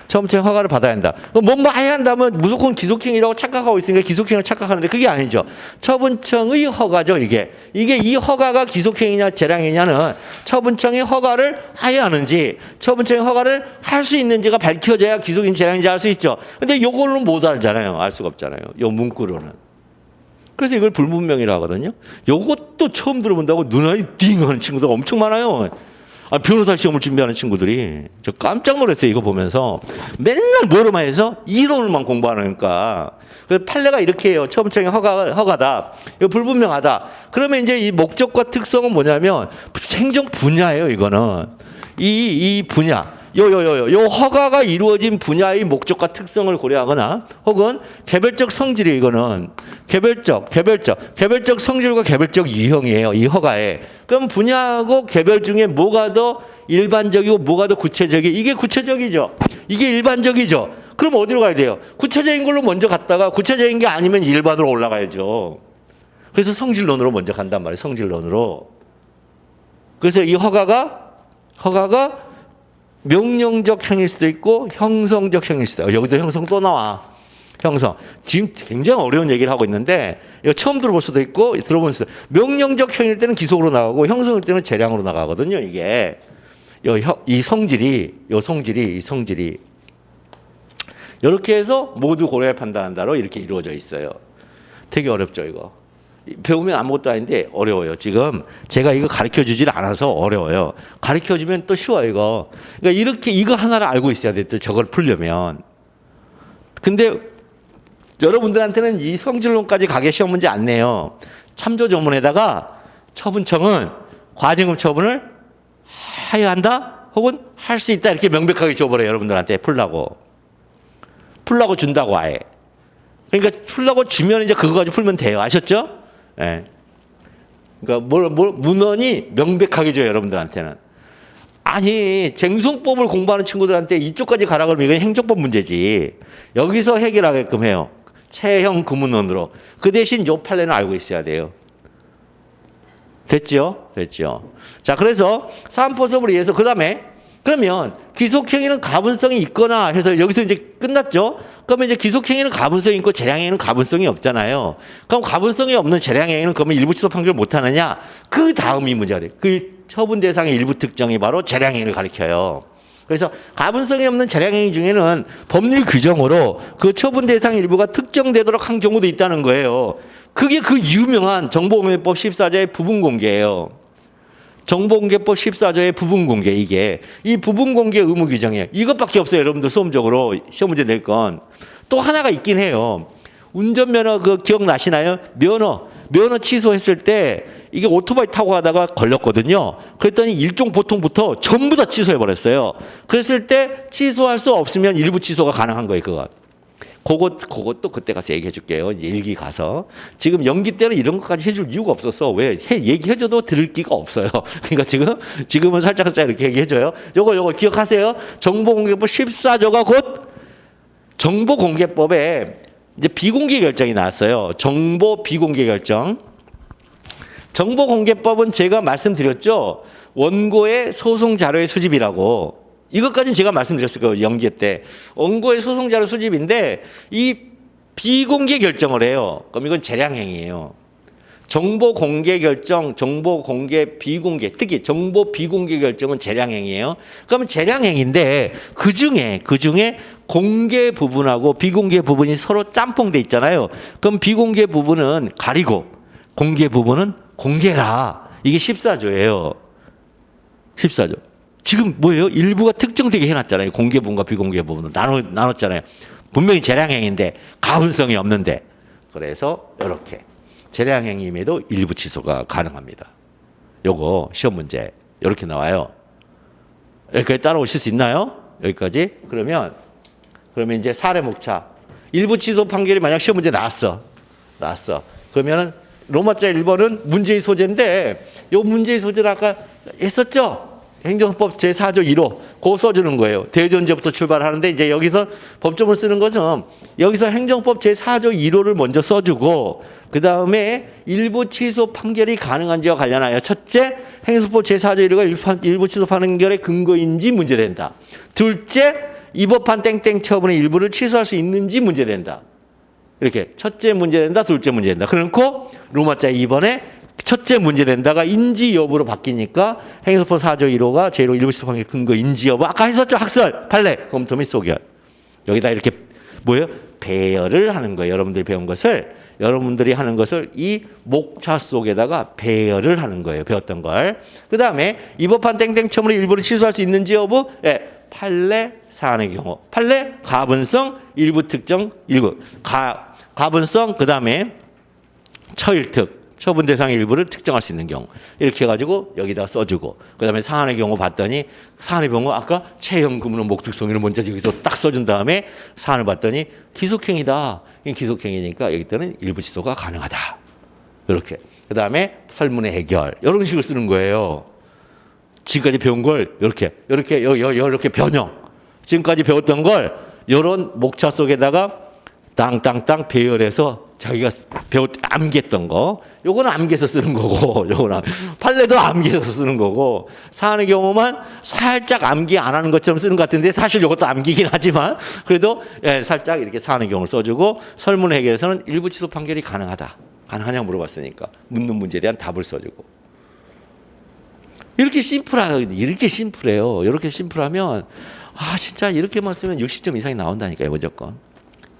Speaker 1: 처분청의 허가를 받아야 한다. 뭐뭐 해야 한다면 무조건 기속행위라고 착각하고 있으니까 기속행위를 착각하는데 그게 아니죠. 처분청의 허가죠. 이게 이 허가가 기속행위냐 재량행위냐는 처분청의 허가를 해야 하는지 처분청의 허가를 할 수 있는지가 밝혀져야 기속행위 재량행위인지 알 수 있죠. 근데 요걸로 못 알잖아요. 알 수가 없잖아요. 요 문구로는. 그래서 이걸 불분명이라고 하거든요. 요것도 처음 들어본다고 눈알이 띵 하는 친구들 엄청 많아요. 변호사 시험을 준비하는 친구들이. 저 깜짝 놀랐어요. 이거 보면서. 맨날 뭐로만 해서 이론을만 공부하니까. 그래서 판례가 이렇게 해요. 처분청의 허가다. 이거 불분명하다. 그러면 이제 이 목적과 특성은 뭐냐면 행정 분야예요. 이거는. 이 분야. 요 허가가 이루어진 분야의 목적과 특성을 고려하거나 혹은 개별적 성질이 이거는 개별적 성질과 개별적 유형이에요. 이 허가에. 그럼 분야하고 개별 중에 뭐가 더 일반적이고 뭐가 더 구체적이 이게 구체적이죠. 이게 일반적이죠. 그럼 어디로 가야 돼요? 구체적인 걸로 먼저 갔다가 구체적인 게 아니면 일반으로 올라가야죠. 그래서 성질론으로 먼저 간단 말이에요. 성질론으로. 그래서 이 허가가 명령적 행위일 수도 있고 형성적 행위일 수도 있고 여기서 형성 또 나와. 형성. 지금 굉장히 어려운 얘기를 하고 있는데 이거 처음 들어볼 수도 있고 들어볼 수도 있고 명령적 행위일 때는 기속으로 나가고 형성일 때는 재량으로 나가거든요. 이게 이 성질이 이렇게 해서 모두 고려해 판단한다로 이렇게 이루어져 있어요. 되게 어렵죠 이거. 배우면 아무것도 아닌데 어려워요. 지금 제가 이거 가르쳐주질 않아서 어려워요. 가르쳐주면 또 쉬워요 이거. 그러니까 이렇게 이거 하나를 알고 있어야 돼. 또 저걸 풀려면. 근데 여러분들한테는 이 성질론까지 가게 시험 문제 안 내요. 참조 조문에다가 처분청은 과징금 처분을 해야 한다 혹은 할 수 있다 이렇게 명백하게 줘버려요. 여러분들한테 풀라고 준다고 아예. 그러니까 풀라고 주면 이제 그거 가지고 풀면 돼요. 아셨죠? 예. 그러니까 문헌이 명백하게 줘요. 여러분들한테는. 아니 쟁송법을 공부하는 친구들한테 이쪽까지 가라 그러면 이건 행정법 문제지. 여기서 해결하게끔 해요. 체형 구문론으로. 그 대신 요 판례는 알고 있어야 돼요. 됐죠? 자, 그래서 사안포섭을 위해서 그러면 기속행위는 가분성이 있거나 해서 여기서 이제 끝났죠? 그러면 이제 기속행위는 가분성이 있고 재량행위는 가분성이 없잖아요. 그럼 가분성이 없는 재량행위는 그러면 일부 취소 판결을 못 하느냐? 그 다음이 문제가 돼요. 그 처분 대상의 일부 특정이 바로 재량행위를 가리켜요. 그래서 가분성이 없는 재량행위 중에는 법률 규정으로 그 처분 대상 일부가 특정되도록 한 경우도 있다는 거예요. 그게 그 유명한 정보공개법 14조의 부분공개예요. 정보공개법 14조의 부분공개 이게 이 부분공개 의무 규정이에요. 이것밖에 없어요. 여러분들 수험적으로 시험 문제 낼 건. 또 하나가 있긴 해요. 운전면허 그 기억나시나요? 면허 취소했을 때 이게 오토바이 타고 가다가 걸렸거든요. 그랬더니 일종 보통부터 전부 다 취소해버렸어요. 그랬을 때 취소할 수 없으면 일부 취소가 가능한 거예요. 그것도 그때 가서 얘기해 줄게요. 일기 가서. 지금 연기 때는 이런 것까지 해줄 이유가 없었어. 왜? 얘기해줘도 들을 기가 없어요. 그러니까 지금은 살짝 이렇게 얘기해줘요. 요거 기억하세요. 정보공개법 14조가 곧 정보공개법에 이제 비공개 결정이 나왔어요. 정보 비공개 결정. 정보공개법은 제가 말씀드렸죠. 원고의 소송 자료의 수집이라고. 이것까지는 제가 말씀드렸을 거예요. 연기 때. 원고의 소송 자료 수집인데 이 비공개 결정을 해요. 그럼 이건 재량행위예요. 정보 공개 결정, 정보 공개 비공개, 특히 정보 비공개 결정은 재량행위예요. 그러면 재량행위인데 그 중에 공개 부분하고 비공개 부분이 서로 짬뽕돼 있잖아요. 그럼 비공개 부분은 가리고 공개 부분은 공개라. 이게 14조예요. 14조. 지금 뭐예요? 일부가 특정되게 해놨잖아요. 공개 부분과 비공개 부분을 나눴잖아요. 분명히 재량행위인데 가분성이 없는데. 그래서 이렇게 재량행위임에도 일부 취소가 가능합니다. 요거 시험 문제 이렇게 나와요. 여기까지 따라오실 수 있나요? 여기까지? 그러면 이제 사례 목차. 일부 취소 판결이 만약 시험 문제 나왔어. 그러면은 로마자 1번은 문제의 소재인데 요 문제의 소재를 아까 했었죠? 행정법 제4조 1호 그거 써주는 거예요. 대전제부터 출발하는데 이제 여기서 법조문을 쓰는 것은 여기서 행정법 제4조 1호를 먼저 써주고 그 다음에 일부 취소 판결이 가능한지와 관련하여 첫째, 행정법 제4조 1호가 일부 취소 판결의 근거인지 문제된다. 둘째, 이 법한 땡땡 처분의 일부를 취소할 수 있는지 문제된다. 이렇게 첫째 문제된다, 둘째 문제된다. 그래놓고 로마자 2번에 첫째 문제된다가 인지 여부로 바뀌니까 행정법 4조 1호가 제1호 일부 취소 판결 근거 인지 여부. 아까 했었죠. 학설, 판례, 검토 및 소결. 여기다 이렇게 뭐예요? 배열을 하는 거예요. 여러분들이 배운 것을, 여러분들이 하는 것을 이 목차 속에다가 배열을 하는 거예요. 배웠던 걸. 그 다음에 이 법한 땡땡 처분의 일부를 취소할 수 있는지 여부. 예, 판례 사안의 경우. 판례 가분성 일부 특정 일부. 가분성 그 다음에 처일특. 처분 대상 일부를 특정할 수 있는 경우 이렇게 해가지고 여기다 써주고 그 다음에 사안의 경우 봤더니 사안의 경우 아까 채형금은 목특성이를 먼저 여기서 딱 써준 다음에 사안을 봤더니 기속행위다. 기속행위니까 여기 때는 일부 취소가 가능하다. 이렇게 그 다음에 설문의 해결 이런 식으로 쓰는 거예요. 지금까지 배운 걸 이렇게 변형 지금까지 배웠던 걸 이런 목차 속에다가 땅땅땅 배열해서 자기가 암기했던 거, 요거는 암기해서 쓰는 거고, 요거는 판례도 암기해서 쓰는 거고, 사안의 경우만 살짝 암기 안 하는 것처럼 쓰는 것 같은데 사실 요것도 암기긴 하지만 그래도 예, 살짝 이렇게 사안의 경우를 써주고 설문 해결에서는 일부 취소 판결이 가능하다. 가능하냐고 물어봤으니까 묻는 문제에 대한 답을 써주고. 이렇게 심플해요. 이렇게 심플해요. 이렇게 심플하면 아 진짜 이렇게만 쓰면 60점 이상이 나온다니까요, 무조건.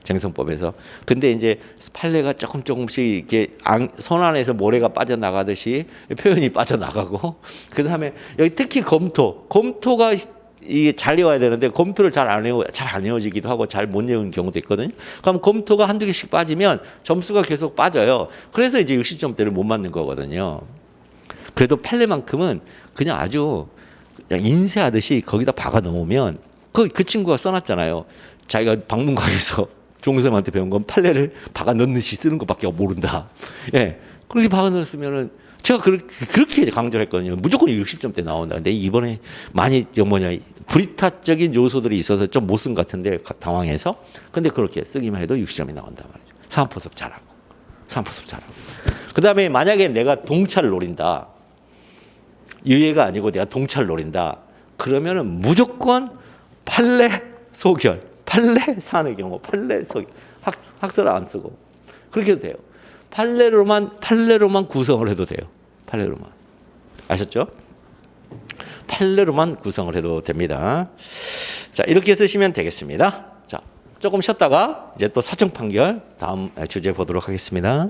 Speaker 1: 쟁성법에서. 근데 이제 판례가 조금씩 이렇게 손 안에서 모래가 빠져나가듯이 표현이 빠져나가고 그다음에 여기 특히 검토가 이게 잘 외워야 되는데 검토를 잘 안 외워지기도 하고 잘 못 외우는 경우도 있거든요. 그럼 검토가 한두 개씩 빠지면 점수가 계속 빠져요. 그래서 이제 60점대를 못 맞는 거거든요. 그래도 판례만큼은 그냥 아주 그냥 인쇄하듯이 거기다 박아 놓으면 그 친구가 써놨잖아요. 자기가 방문관에서 종선생한테 배운 건 판례를 박아 넣듯이 쓰는 것밖에 모른다. 예. 그렇게 박아 넣었으면은 제가 그렇게 강조를 했거든요. 무조건 60점대 나온다. 근데 이번에 많이 불이타적인 요소들이 있어서 좀 못 쓴 것 같은데 당황해서. 근데 그렇게 쓰기만 해도 60점이 나온단 말이죠. 사안포섭 잘하고. 그 다음에 만약에 내가 동차를 노린다. 유예가 아니고 내가 동차를 노린다. 그러면은 무조건 판례 소결. 판례 사안의 경우 판례 소결. 학설 안 쓰고. 그렇게 해도 돼요. 판례로만 구성을 해도 돼요. 판례로만. 아셨죠? 판례로만 구성을 해도 됩니다. 자, 이렇게 쓰시면 되겠습니다. 자, 조금 쉬었다가 이제 또 사정 판결 다음 주제 보도록 하겠습니다.